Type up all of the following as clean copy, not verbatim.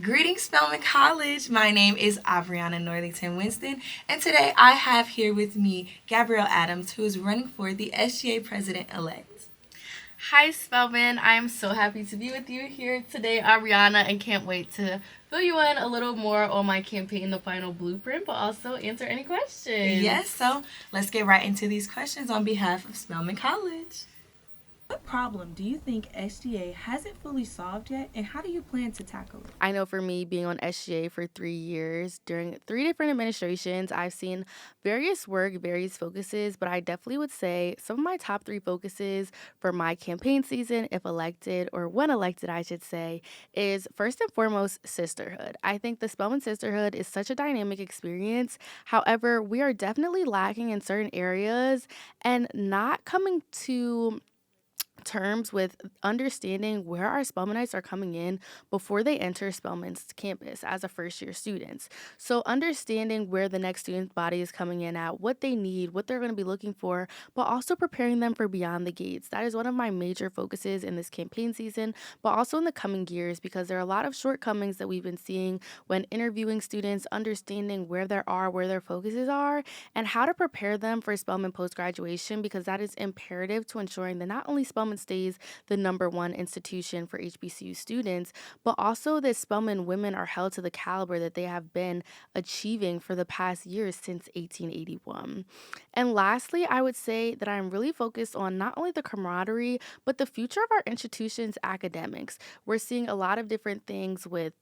Greetings, Spelman College. My name is Abriana Northington Winston, and today I have here with me Gabrielle Adams, who is running for the SGA president elect. Hi, Spelman. I'm so happy to be with you here today, Ariana, and can't wait to fill you in a little more on my campaign, the final blueprint, but also answer any questions. Yes, so let's get right into these questions on behalf of Spelman College. What problem do you think SGA hasn't fully solved yet, and how do you plan to tackle it? I know for me, being on SGA for 3 years, during three different administrations, I've seen various work, various focuses, but I definitely would say some of my top three focuses for my campaign season, if elected, or when elected, I should say, is first and foremost sisterhood. I think the Spelman sisterhood is such a dynamic experience. However, we are definitely lacking in certain areas and not coming to terms with understanding where our Spelmanites are coming in before they enter Spelman's campus as a first year students. So understanding where the next student body is coming in at, what they need, what they're going to be looking for, but also preparing them for beyond the gates. That is one of my major focuses in this campaign season, but also in the coming years because there are a lot of shortcomings that we've been seeing when interviewing students, understanding where they are, where their focuses are, and how to prepare them for Spelman post graduation because that is imperative to ensuring that not only Spelman stays the number one institution for HBCU students, but also that Spelman women are held to the caliber that they have been achieving for the past years since 1881. And lastly, I would say that I'm really focused on not only the camaraderie, but the future of our institution's academics. We're seeing a lot of different things with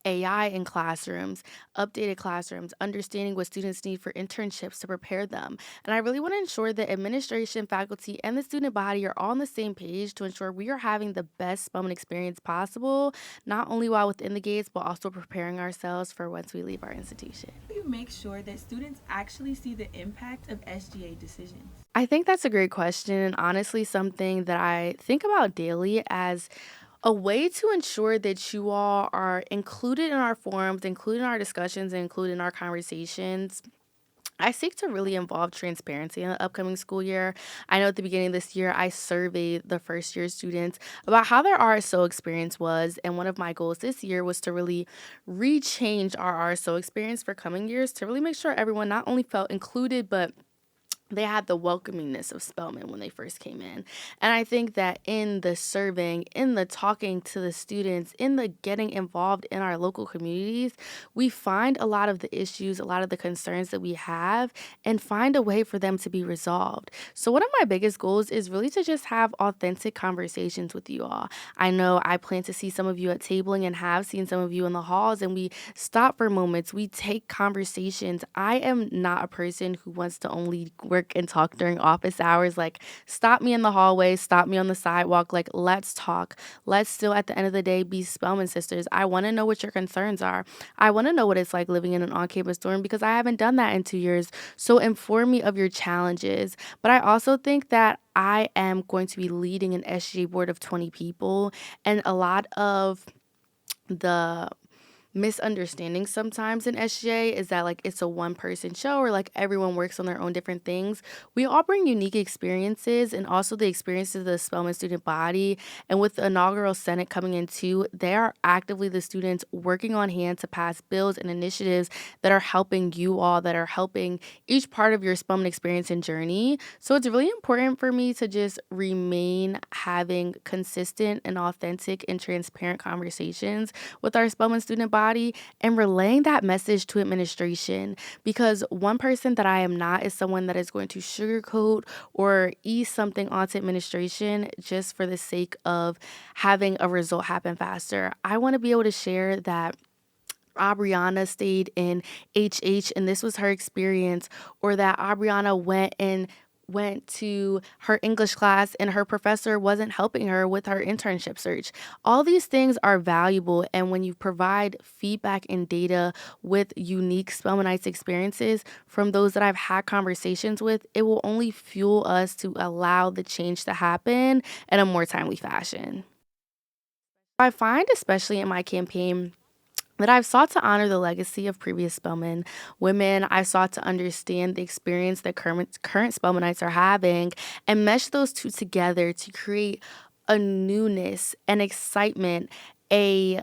AI in classrooms, updated classrooms, understanding what students need for internships to prepare them. And I really want to ensure that administration, faculty, and the student body are all on the same page to ensure we are having the best Spelman experience possible, not only while within the gates, but also preparing ourselves for once we leave our institution. How do you make sure that students actually see the impact of SGA decisions? I think that's a great question, and honestly, something that I think about daily as a way to ensure that you all are included in our forums, included in our discussions, and included in our conversations. I seek to really involve transparency in the upcoming school year. I know at the beginning of this year, I surveyed the first year students about how their RSO experience was. And one of my goals this year was to really rechange our RSO experience for coming years to really make sure everyone not only felt included, but they had the welcomingness of Spelman when they first came in. And I think that in the serving, in the talking to the students, in the getting involved in our local communities, we find a lot of the issues, a lot of the concerns that we have, and find a way for them to be resolved. So, one of my biggest goals is really to just have authentic conversations with you all. I know I plan to see some of you at tabling and have seen some of you in the halls, and we stop for moments, we take conversations. I am not a person who wants to only work and talk during office hours. Like, stop me in the hallway, stop me on the sidewalk. Like, let's talk. Let's still, at the end of the day, be Spelman sisters. I want to know what your concerns are. I want to know what it's like living in an on campus dorm because I haven't done that in 2 years. So, inform me of your challenges. But I also think that I am going to be leading an SGA board of 20 people, and a lot of the misunderstanding sometimes in SGA is that like it's a one person show or like everyone works on their own different things. We all bring unique experiences and also the experiences of the Spelman student body. And with the inaugural Senate coming in too, they are actively the students working on hand to pass bills and initiatives that are helping you all, that are helping each part of your Spelman experience and journey. So it's really important for me to just remain having consistent and authentic and transparent conversations with our Spelman student body and relaying that message to administration because one person that I am not is someone that is going to sugarcoat or ease something onto administration just for the sake of having a result happen faster. I want to be able to share that Aubriana stayed in HH and this was her experience, or that Aubriana went to her English class and her professor wasn't helping her with her internship search. All these things are valuable, and when you provide feedback and data with unique Spelmanites experiences from those that I've had conversations with, it will only fuel us to allow the change to happen in a more timely fashion. I find, especially in my campaign, that I've sought to honor the legacy of previous Spelman women. I've sought to understand the experience that current Spelmanites are having and mesh those two together to create a newness, an excitement, a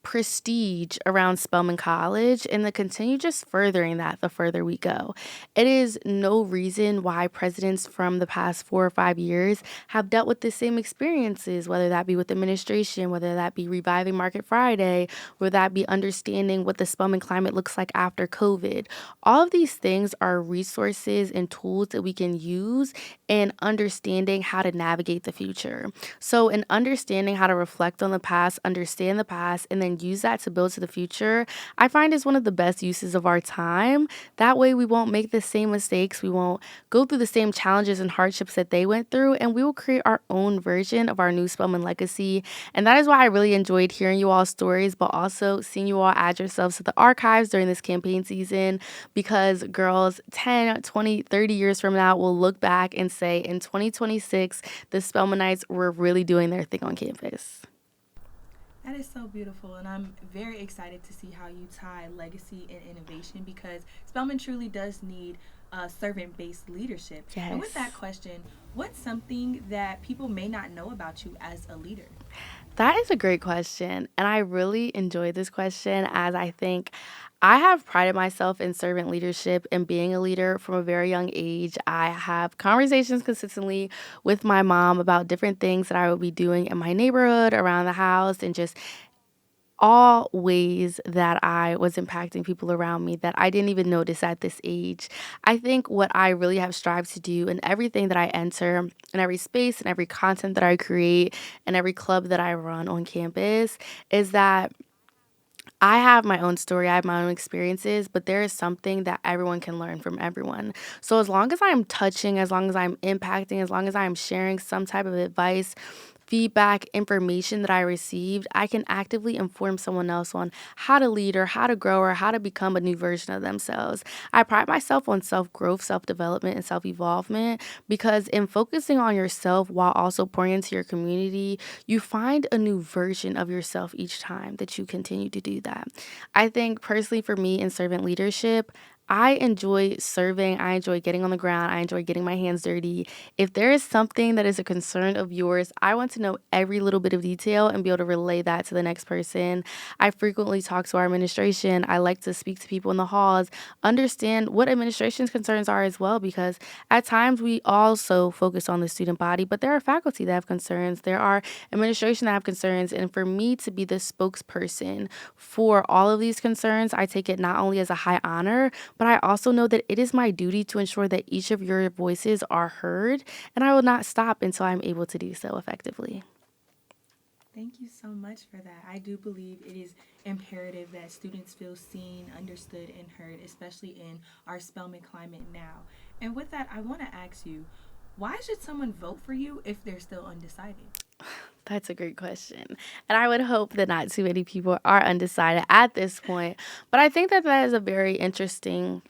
prestige around Spelman College and to continue just furthering that the further we go. It is no reason why presidents from the past 4 or 5 years have dealt with the same experiences, whether that be with administration, whether that be reviving Market Friday, whether that be understanding what the Spelman climate looks like after COVID. All of these things are resources and tools that we can use in understanding how to navigate the future. So, in understanding how to reflect on the past, understand the past, and then use that to build to the future, I find is one of the best uses of our time. That way, we won't make the same mistakes, we won't go through the same challenges and hardships that they went through, and we will create our own version of our new Spelman legacy. And that is why I really enjoyed hearing you all's stories, but also seeing you all add yourselves to the archives during this campaign season because girls 10, 20, 30 years from now will look back and say in 2026, the Spelmanites were really doing their thing on campus. That is so beautiful, and I'm very excited to see how you tie legacy and innovation because Spelman truly does need servant based leadership. And with that Yes. question, what's something that people may not know about you as a leader? That is a great question. And I really enjoyed this question as I think I have prided myself in servant leadership and being a leader from a very young age. I have conversations consistently with my mom about different things that I would be doing in my neighborhood, around the house, and just all ways that I was impacting people around me that I didn't even notice at this age. I think what I really have strived to do in everything that I enter, in every space, in every content that I create, and every club that I run on campus is that I have my own story, I have my own experiences, but there is something that everyone can learn from everyone. So as long as I'm touching, as long as I'm impacting, as long as I'm sharing some type of advice, feedback, information that I received, I can actively inform someone else on how to lead or how to grow or how to become a new version of themselves. I pride myself on self growth, self development, and self evolvement because in focusing on yourself while also pouring into your community, you find a new version of yourself each time that you continue to do that. I think personally for me in servant leadership, I enjoy serving. I enjoy getting on the ground. I enjoy getting my hands dirty. If there is something that is a concern of yours, I want to know every little bit of detail and be able to relay that to the next person. I frequently talk to our administration. I like to speak to people in the halls, understand what administration's concerns are as well, because at times we also focus on the student body, but there are faculty that have concerns. There are administration that have concerns. And for me to be the spokesperson for all of these concerns, I take it not only as a high honor, but I also know that it is my duty to ensure that each of your voices are heard, and I will not stop until I'm able to do so effectively. Thank you so much for that. I do believe it is imperative that students feel seen, understood, and heard, especially in our Spelman climate now. And with that, I want to ask you, why should someone vote for you if they're still undecided? That's a great question. And I would hope that not too many people are undecided at this point. But I think that that is a very interesting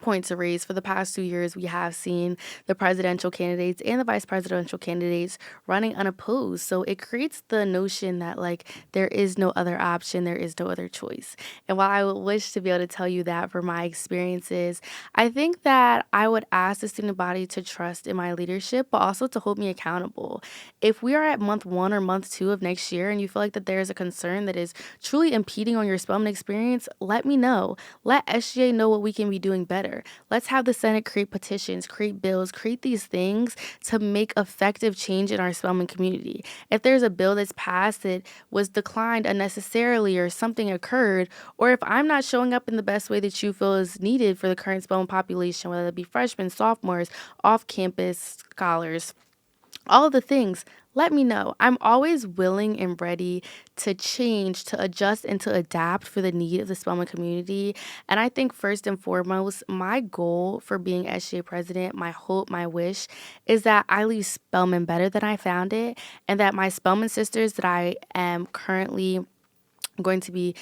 point to raise. For the past 2 years, we have seen the presidential candidates and the vice presidential candidates running unopposed. So it creates the notion that, like, there is no other option, there is no other choice. And while I would wish to be able to tell you that from my experiences, I think that I would ask the student body to trust in my leadership, but also to hold me accountable. If we are at month one or month two of next year and you feel like that there is a concern that is truly impeding on your Spelman experience, let me know. Let SGA know what we can be doing better. Let's have the Senate create petitions, create bills, create these things to make effective change in our Spelman community. If there's a bill that's passed that was declined unnecessarily or something occurred, or if I'm not showing up in the best way that you feel is needed for the current Spelman population, whether it be freshmen, sophomores, off campus scholars, all of the things, let me know. I'm always willing and ready to change, to adjust, and to adapt for the need of the Spelman community. And I think first and foremost, my goal for being SGA president, my hope, my wish, is that I leave Spelman better than I found it, and that my Spelman sisters that I am currently going to be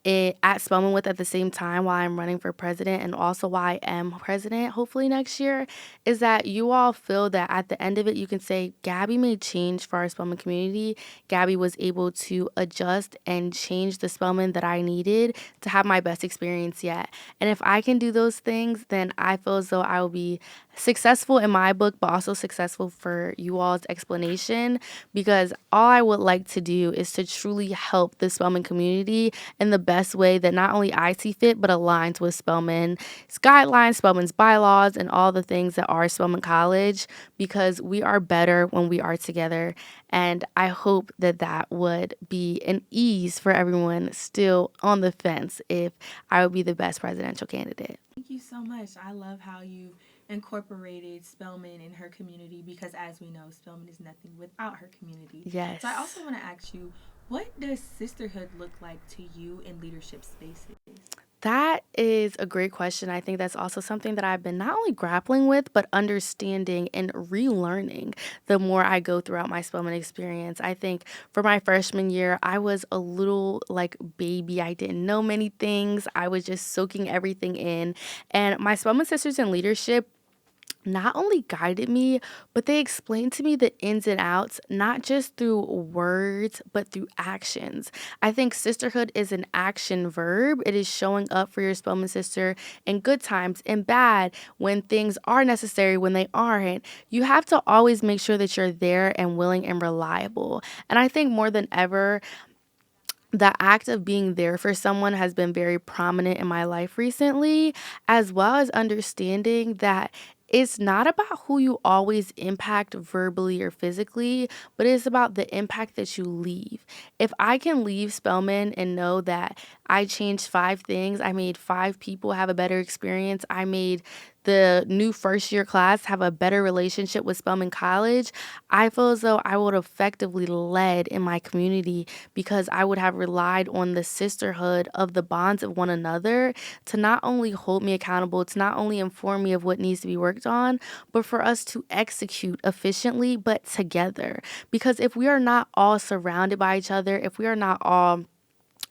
at Spelman with at the same time while I'm running for president and also why I am president hopefully next year is that you all feel that at the end of it you can say Gabby made change for our Spelman community. Gabby was able to adjust and change the Spelman that I needed to have my best experience yet. And if I can do those things, then I feel as though I will be successful in my book, but also successful for you all's explanation because all I would like to do is to truly help the Spelman community in the best way that not only I see fit, but aligns with Spelman's guidelines, Spelman's bylaws, and all the things that are Spelman College because we are better when we are together. And I hope that that would be an ease for everyone still on the fence if I would be the best presidential candidate. Thank you so much. I love how you incorporated Spelman in her community because, as we know, Spelman is nothing without her community. So I Yes. also want to ask you, what does sisterhood look like to you in leadership spaces? That is a great question. I think that's also something that I've been not only grappling with, but understanding and relearning the more I go throughout my Spelman experience. I think for my freshman year, I was a little like baby. I didn't know many things. I was just soaking everything in. And my Spelman Sisters in Leadership not only guided me, but they explained to me the ins and outs, not just through words, but through actions. I think sisterhood is an action verb. It is showing up for your Spelman sister in good times and bad, when things are necessary, when they aren't. You have to always make sure that you're there and willing and reliable. And I think more than ever, the act of being there for someone has been very prominent in my life recently, as well as understanding that it's not about who you always impact verbally or physically, but it's about the impact that you leave. If I can leave Spelman and know that I changed five things, I made five people have a better experience, I made the new first year class have a better relationship with Spelman College, I feel as though I would have effectively led in my community because I would have relied on the sisterhood of the bonds of one another to not only hold me accountable, to not only inform me of what needs to be worked on, but for us to execute efficiently, but together. Because if we are not all surrounded by each other, if we are not all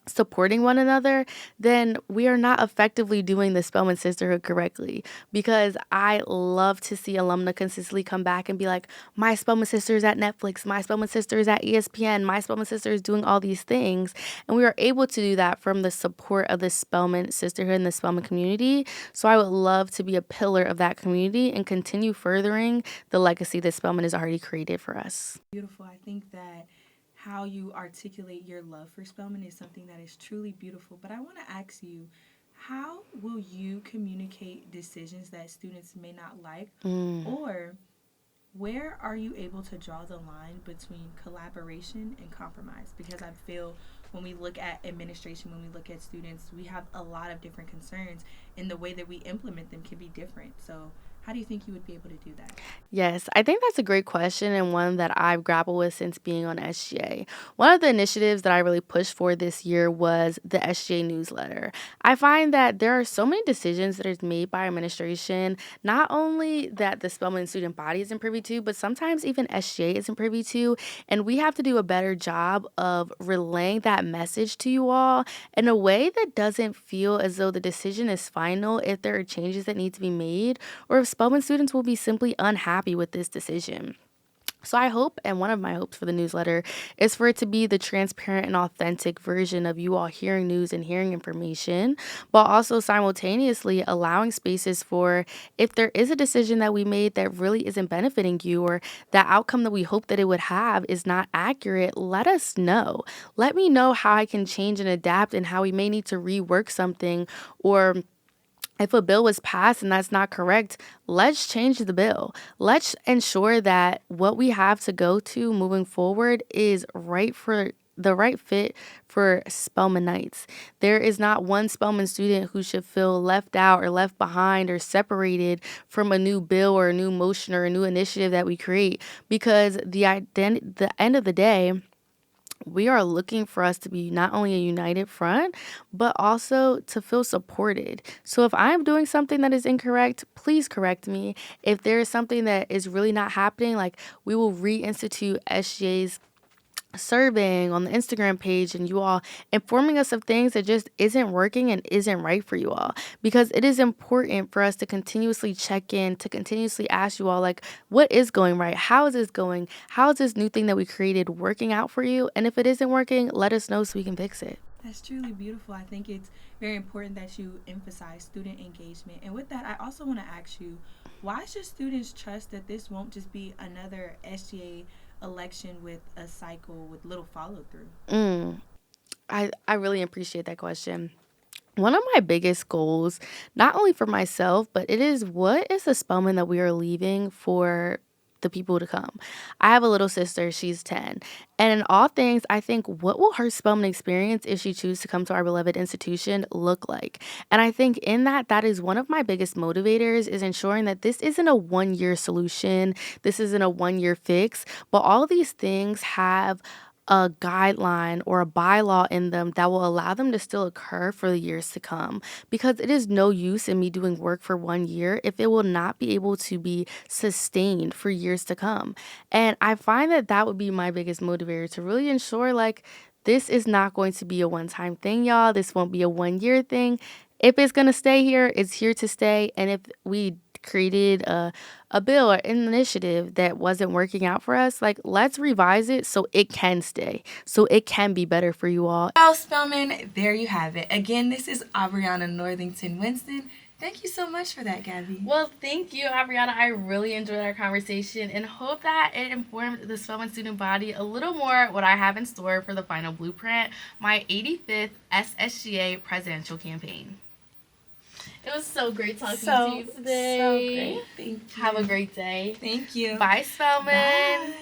supporting one another, then we are not effectively doing the Spelman Sisterhood correctly. Because I love to see alumna consistently come back and be like, my Spelman sister is at Netflix, my Spelman sister is at ESPN, my Spelman sister is doing all these things. And we are able to do that from the support of the Spelman Sisterhood and the Spelman community. So I would love to be a pillar of that community and continue furthering the legacy that Spelman has already created for us. Beautiful. I think that how you articulate your love for Spelman is something that is truly beautiful. But I want to ask you, how will you communicate decisions that students may not like? Mm. Or where are you able to draw the line between collaboration and compromise? Because I feel when we look at administration, when we look at students, we have a lot of different concerns, and the way that we implement them can be different. So, how do you think you would be able to do that? Yes, I think that's a great question and one that I've grappled with since being on SGA. One of the initiatives that I really pushed for this year was the SGA newsletter. I find that there are so many decisions that are made by administration, not only that the Spelman student body isn't privy to, but sometimes even SGA isn't privy to. And we have to do a better job of relaying that message to you all in a way that doesn't feel as though the decision is final if there are changes that need to be made or if Spelman students will be simply unhappy with this decision. So I hope, and one of my hopes for the newsletter is for it to be the transparent and authentic version of you all hearing news and hearing information, but also simultaneously allowing spaces for if there is a decision that we made that really isn't benefiting you or that outcome that we hope that it would have is not accurate, let us know. Let me know how I can change and adapt and how we may need to rework something or if a bill was passed and that's not correct, let's change the bill. Let's ensure that what we have to go to moving forward is right for the right fit for Spelmanites. There is not one Spelman student who should feel left out or left behind or separated from a new bill or a new motion or a new initiative that we create because the end of the day, we are looking for us to be not only a united front, but also to feel supported. So if I'm doing something that is incorrect, please correct me. If there is something that is really not happening, like we will reinstitute SJ's surveying on the Instagram page and you all informing us of things that just isn't working and isn't right for you all. Because it is important for us to continuously check in, to continuously ask you all, like, what is going right? How is this going? How is this new thing that we created working out for you? And if it isn't working, let us know so we can fix it. That's truly beautiful. I think it's very important that you emphasize student engagement. And with that, I also want to ask you, why should students trust that this won't just be another SGA election with a cycle with little follow through? Mm, I really appreciate that question. One of my biggest goals, not only for myself, but it is what is the Spelman that we are leaving for the people to come. I have a little sister, she's 10. And in all things, I think what will her Spelman experience if she chooses to come to our beloved institution look like? And I think in that, that is one of my biggest motivators is ensuring that this isn't a 1 year solution. This isn't a 1 year fix, but all these things have a guideline or a bylaw in them that will allow them to still occur for the years to come. Because it is no use in me doing work for 1 year if it will not be able to be sustained for years to come. And I find that that would be my biggest motivator to really ensure like this is not going to be a one time thing, y'all. This won't be a 1 year thing. If it's going to stay here, it's here to stay. And if we created a bill or an initiative that wasn't working out for us, like let's revise it so it can stay, so it can be better for you all. Well, Spelman, there you have it. Again, this is Aubriana Northington Winston. Thank you so much for that, Gabby. Well, thank you, Abriana. I really enjoyed our conversation and hope that it informed the Spelman student body a little more what I have in store for the final blueprint, my 85th SSGA presidential campaign. It was so great talking to you today. So great. Thank you. Have a great day. Thank you. Bye, Spelman. Bye.